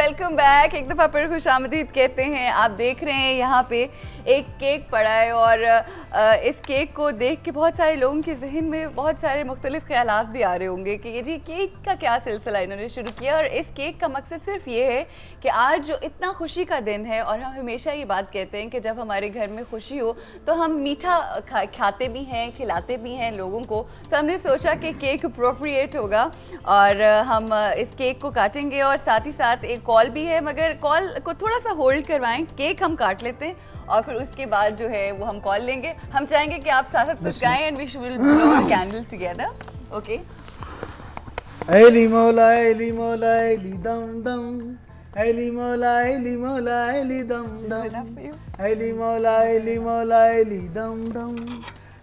Welcome back. एक दफ़ा फिर खुशामदीद कहते हैं। आप देख रहे हैं यहाँ पे एक केक पड़ा है और इस केक को देख के बहुत सारे लोगों के जहन में बहुत सारे मुख्तलिफ ख्यालात भी आ रहे होंगे कि ये जी केक का क्या सिलसिला इन्होंने शुरू किया। और इस केक का मकसद सिर्फ ये है कि आज जो इतना खुशी का दिन है, और हम हमेशा ये बात कहते हैं कि जब हमारे घर में खुशी हो तो हम मीठा खाते भी हैं, खिलाते भी हैं लोगों को। तो हमने सोचा कि केक अप्रोप्रिएट होगा और हम इस केक को काटेंगे और साथ ही साथ एक कॉल भी है, मगर कॉल को थोड़ा सा होल्ड करवाएं। केक हम काट लेते हैं और फिर उसके बाद जो है वो हम कॉल लेंगे। हम चाहेंगे कि आप साथ साथ कुछ गाएं and we will blow a candle together. Okay. एली मौला एली मौला एली दम दम, एली मौला एली मौला एली दम दम, एली मौला एली मौला एली दम दम,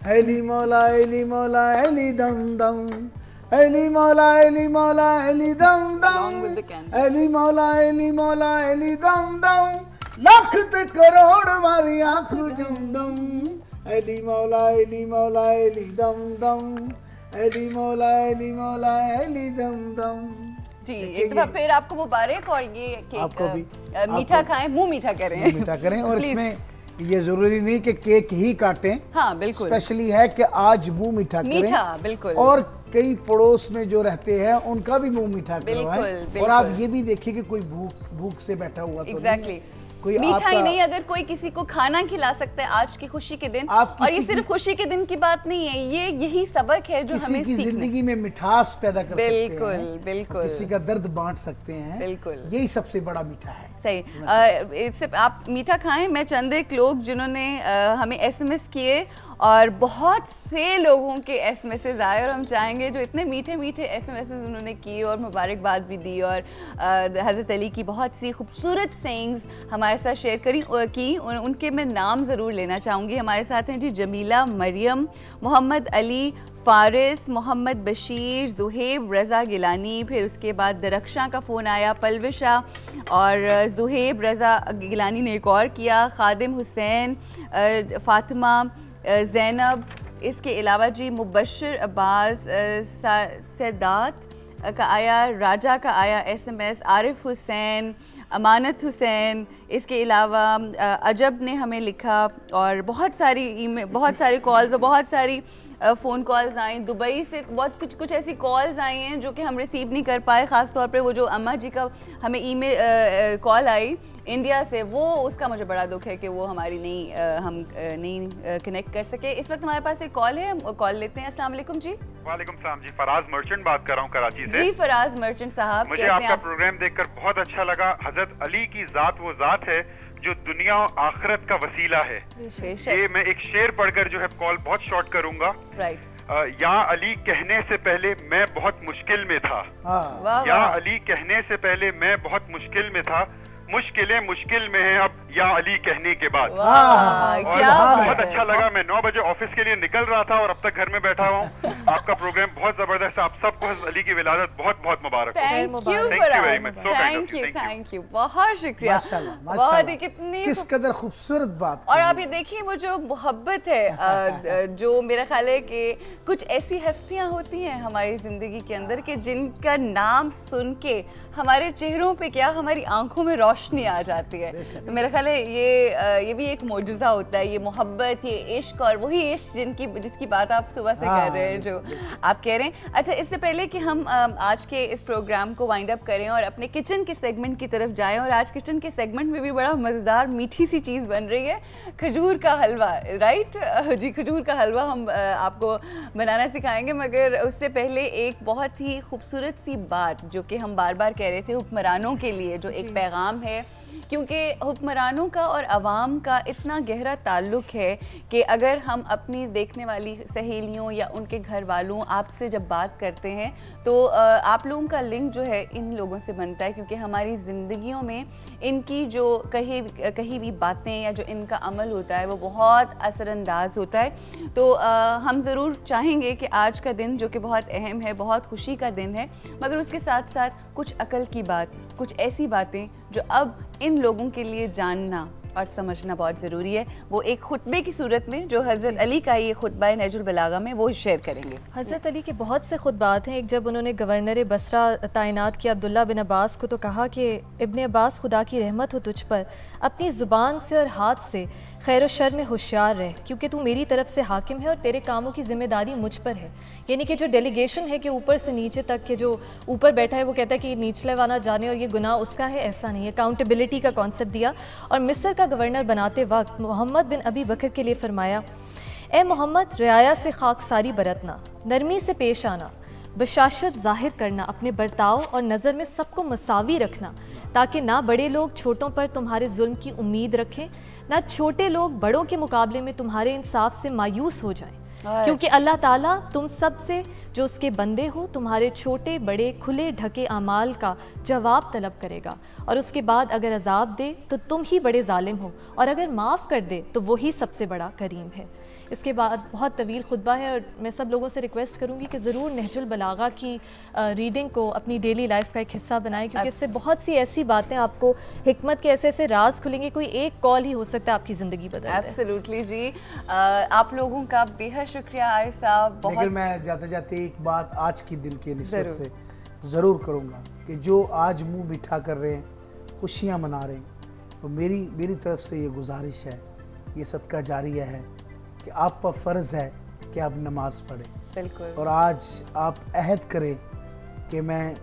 एली मौला एली मौला एली दम दम, एली मौला एली मौला एली दम दम, एली मौला एली मौला एली दम दम, लाख ते करोड़ मारी आँख जम दम, एली मौला एली मौला एली दम दम, एली मौला एली मौला एली दम दम। जी एक दफा फिर आपको मुबारक। और ये केक आपको भी मीठा खाएं, मुंह मीठा करें, मीठा करें। और इसमें ये जरूरी नहीं कि केक ही काटें। हाँ बिल्कुल, स्पेशली है कि आज मुंह मीठा करें। मीठा बिल्कुल। और कई पड़ोस में जो रहते हैं उनका भी मुंह मीठा करवाएं। और आप ये भी देखिए कि कोई भूख से बैठा हुआ तो एग्जैक्टली कोई मीठा ही नहीं, अगर कोई किसी को खाना खिला सकता है आज की खुशी के दिन। और ये सिर्फ खुशी के दिन की बात नहीं है, ये यही सबक है जो हमें किसी की जिंदगी में मिठास पैदा कर सकते हैं। बिल्कुल बिल्कुल। किसी का दर्द बांट सकते हैं। बिल्कुल, यही सबसे बड़ा मीठा है। सही। इससे आप मीठा खाएं। मैं चंद एक लोग जिन्होंने हमें एसएमएस किए और बहुत से लोगों के एसएमएसेस आए और हम चाहेंगे जो इतने मीठे मीठे एसएमएसेस उन्होंने किए और मुबारकबाद भी दी और हज़रत अली की बहुत सी खूबसूरत सेइंग्स हमारे साथ शेयर की उनके मैं नाम ज़रूर लेना चाहूँगी। हमारे साथ हैं जी जमीला, मरियम, मोहम्मद अली, फारिस, मोहम्मद बशीर, जुहेब रज़ा गिलानी, फिर उसके बाद दरख्शां का फ़ोन आया, पलविशा और जुहेब रज़ा गिलानी ने एक और किया, खादिम हुसैन, फ़ातिमा, ज़ैनब, इसके अलावा जी मुबशर अब्बास, सदात का आया, राजा का आया एसएमएस, आरिफ हुसैन, अमानत हुसैन, इसके अलावा अजब ने हमें लिखा और बहुत सारी ईमेल, बहुत सारी कॉल्स और बहुत सारी फ़ोन कॉल्स आई। दुबई से बहुत कुछ ऐसी कॉल्स आई हैं जो कि हम रिसीव नहीं कर पाए। ख़ास तौर पे वो जो अम्मा जी का हमें ईमेल कॉल आई इंडिया से, वो उसका मुझे बड़ा दुख है कि वो हमारी हम नहीं कनेक्ट कर सके। इस वक्त हमारे पास एक कॉल है, हम कॉल लेते हैं। अस्सलाम वालेकुम जी। वालेकुम सलाम जी, फराज मर्चेंट बात कर रहा हूँ कराची से। जी फराज मर्चेंट साहब, मुझे आपका प्रोग्राम देखकर बहुत अच्छा लगा। हजरत अली की जात वो जात है जो दुनिया और आखिरत का वसीला है। ये मैं एक शेर पढ़कर जो है कॉल बहुत शॉर्ट करूंगा। राइट। या अली कहने से पहले मैं बहुत मुश्किल में था। या अली कहने से पहले मैं बहुत मुश्किल में था, मुश्किलें मुश्किल में है अब या अली कहने के बाद। और बहुत अच्छा लगा। मैं 9 बजे ऑफिस के लिए निकल रहा था और अब तक घर में बैठा हुआ हूँ। आपका प्रोग्राम बहुत जबरदस्त है। आप सबको अली की विलादत बहुत बहुत मुबारक। थैंक यू, बहुत शुक्रिया। बहुत ही कितनी किस कदर खूबसूरत बात। और आप ये देखिए वो जो मोहब्बत है जो मेरा ख्याल है कि कुछ ऐसी हस्तियां होती हैं हमारी जिंदगी के अंदर के जिनका नाम सुन के हमारे चेहरों पे क्या हमारी आंखों में रोशनी आ जाती है। तो मेरा ख्याल है ये भी एक मोजज़ा होता है, ये मोहब्बत, ये इश्क। और वही इश्क जिसकी बात आप सुबह से कर रहे हैं, जो आप कह रहे हैं। अच्छा, इससे पहले कि हम आज के इस प्रोग्राम को वाइंड अप करें और अपने किचन के सेगमेंट की तरफ जाएं, और आज किचन के सेगमेंट में भी बड़ा मज़ेदार मीठी सी चीज़ बन रही है, खजूर का हलवा। राइट जी, खजूर का हलवा हम आपको बनाना सिखाएंगे। मगर उससे पहले एक बहुत ही खूबसूरत सी बात जो कि हम बार बार कह रहे थे, हुक्मरानों के लिए जो एक पैगाम है, क्योंकि हुक्मरानों का और अवाम का इतना गहरा ताल्लुक है कि अगर हम अपनी देखने वाली सहेलियों या उनके घर वालों आपसे जब बात करते हैं तो आप लोगों का लिंक जो है इन लोगों से बनता है, क्योंकि हमारी ज़िंदगियों में इनकी जो कही भी बातें या जो इनका अमल होता है वो बहुत असरअंदाज होता है। तो हम ज़रूर चाहेंगे कि आज का दिन जो कि बहुत अहम है, बहुत खुशी का दिन है, मगर उसके साथ साथ कुछ अकल की बात, कुछ ऐसी बातें जो अब इन लोगों के लिए जानना और समझना बहुत ज़रूरी है। वो एक खुतबे की सूरत में जो हज़रत अली का ये खुतबा है नहजुल बलागा में, वो शेयर करेंगे। हज़रत अली के बहुत से खुतबात हैं। एक जब उन्होंने गवर्नर बसरा तैनात किया अब्दुल्ला बिन अब्बास को, तो कहा कि इब्ने अब्बास खुदा की रहमत हो तुझ पर, अपनी ज़ुबान से और हाथ से खैर व शर में होशियार रह, क्योंकि तू मेरी तरफ से हाकिम है और तेरे कामों की जिम्मेदारी मुझ पर है। यानी कि जो डेलीगेशन है कि ऊपर से नीचे तक के, जो ऊपर बैठा है वो कहता है कि निचले वाला जाने और ये गुनाह उसका है, ऐसा नहीं है। अकाउंटेबिलिटी का कॉन्सेप्ट दिया। और मिस्र का गवर्नर बनाते वक्त मोहम्मद बिन अबी बकर के लिए फरमाया, ए मोहम्मद, रियाया से खाकसारी बरतना, नरमी से पेश आना, बशाशत जाहिर करना, अपने बर्ताव और नज़र में सबको मसावी रखना, ताकि ना बड़े लोग छोटों पर तुम्हारे जुल्म की उम्मीद रखें, ना छोटे लोग बड़ों के मुकाबले में तुम्हारे इंसाफ से मायूस हो जाएं। क्योंकि अल्लाह ताला तुम सब से जो उसके बंदे हो तुम्हारे छोटे बड़े खुले ढके अमाल का जवाब तलब करेगा, और उसके बाद अगर अजाब दे तो तुम ही बड़े जालिम हो, और अगर माफ़ कर दे तो वही सबसे बड़ा करीम है। इसके बाद बहुत तवील खुतबा है और मैं सब लोगों से रिक्वेस्ट करूंगी कि ज़रूर नहजुल बलागा की रीडिंग को अपनी डेली लाइफ का एक हिस्सा बनाएं, क्योंकि इससे बहुत सी ऐसी बातें आपको हिकमत के ऐसे ऐसे राज खुलेंगे। कोई एक कॉल ही हो सकता है आपकी ज़िंदगी बदल दे। एब्सोल्युटली जी, आप लोगों का बेहद शुक्रिया आरिफ साहब। लेकिन मैं जाते जाते एक बात आज की दिन के निस्बत से ज़रूर करूँगा कि जो आज मुँह मीठा कर रहे हैं, खुशियाँ मना रहे हैं, तो मेरी तरफ से ये गुजारिश है, ये सदका जारिया है कि आप पर फ़र्ज़ है कि आप नमाज़ पढ़ें। बिल्कुल। और आज आप अहद करें कि मैं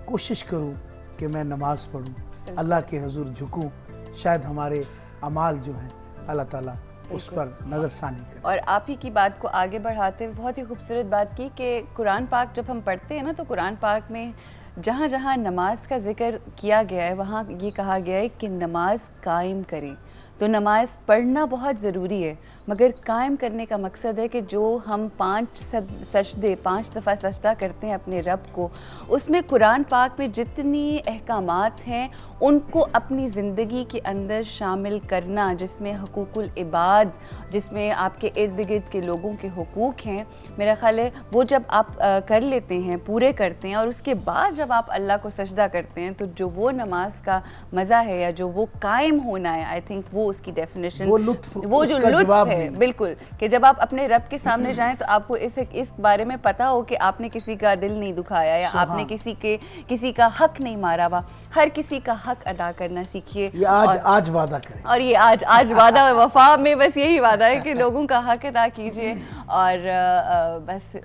कोशिश करूं कि मैं नमाज़ पढ़ूं, अल्लाह के हुजूर झुकूं, शायद हमारे अमाल जो हैं अल्लाह ताला उस पर नज़रसानी करे। और आप ही की बात को आगे बढ़ाते हुए बहुत ही खूबसूरत बात की कि कुरान पाक जब हम पढ़ते हैं ना, तो कुरान पाक में जहाँ जहाँ नमाज का जिक्र किया गया है वहाँ ये कहा गया है कि नमाज कायम करें। तो नमाज पढ़ना बहुत ज़रूरी है, मगर कायम करने का मकसद है कि जो हम 5 दफ़ा सजदा करते हैं अपने रब को, उसमें कुरान पाक में जितनी अहकामात हैं उनको अपनी ज़िंदगी के अंदर शामिल करना, जिसमें हुकूकुल इबाद, जिसमें आपके इर्द गिर्द के लोगों के हुकूक हैं, मेरा ख़्याल है वो जब आप कर लेते हैं, पूरे करते हैं, और उसके बाद जब आप अल्लाह को सजदा करते हैं, तो जो वो नमाज का मज़ा है या जो वो कायम होना है, आई थिंक वो उसकी डेफिनेशन, वो जो लुत्फ है, बिल्कुल, कि जब आप अपने रब के सामने जाएं तो आपको इस बारे में पता हो कि आपने किसी का दिल नहीं दुखाया या आपने किसी का हक नहीं मारा हुआ। हर किसी का हक अदा करना सीखिए। आज वादा करें, और ये आज वादा वफा में बस यही वादा है कि लोगों का हक अदा कीजिए और बस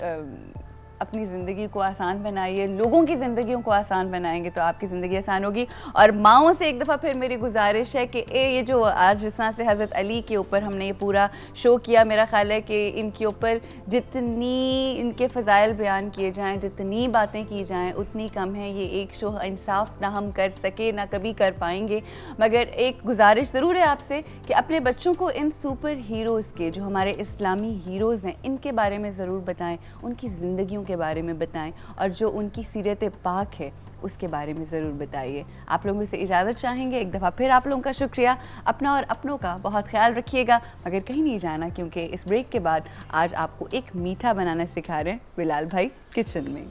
अपनी ज़िंदगी को आसान बनाइए। लोगों की ज़िंदगियों को आसान बनाएंगे तो आपकी ज़िंदगी आसान होगी। और माओं से एक दफ़ा फिर मेरी गुजारिश है कि ये जो आज जिस तरह से हज़रत अली के ऊपर हमने ये पूरा शो किया, मेरा ख़्याल है कि इनके ऊपर जितनी इनके फ़ज़ाइल बयान किए जाएँ, जितनी बातें की जाएँ, उतनी कम है। ये एक शो इंसाफ ना हम कर सके ना कभी कर पाएंगे, मगर एक गुजारिश ज़रूर है आपसे कि अपने बच्चों को इन सुपर हीरोज़ के, जो हमारे इस्लामी हीरोज़ हैं, इनके बारे में ज़रूर बताएं, उनकी ज़िंदगियों के बारे में बताएं, और जो उनकी सीरत पाक है उसके बारे में ज़रूर बताइए। आप लोगों से इजाज़त चाहेंगे। एक दफ़ा फिर आप लोगों का शुक्रिया। अपना और अपनों का बहुत ख्याल रखिएगा, मगर कहीं नहीं जाना, क्योंकि इस ब्रेक के बाद आज आपको एक मीठा बनाना सिखा रहे हैं बिलाल भाई किचन में।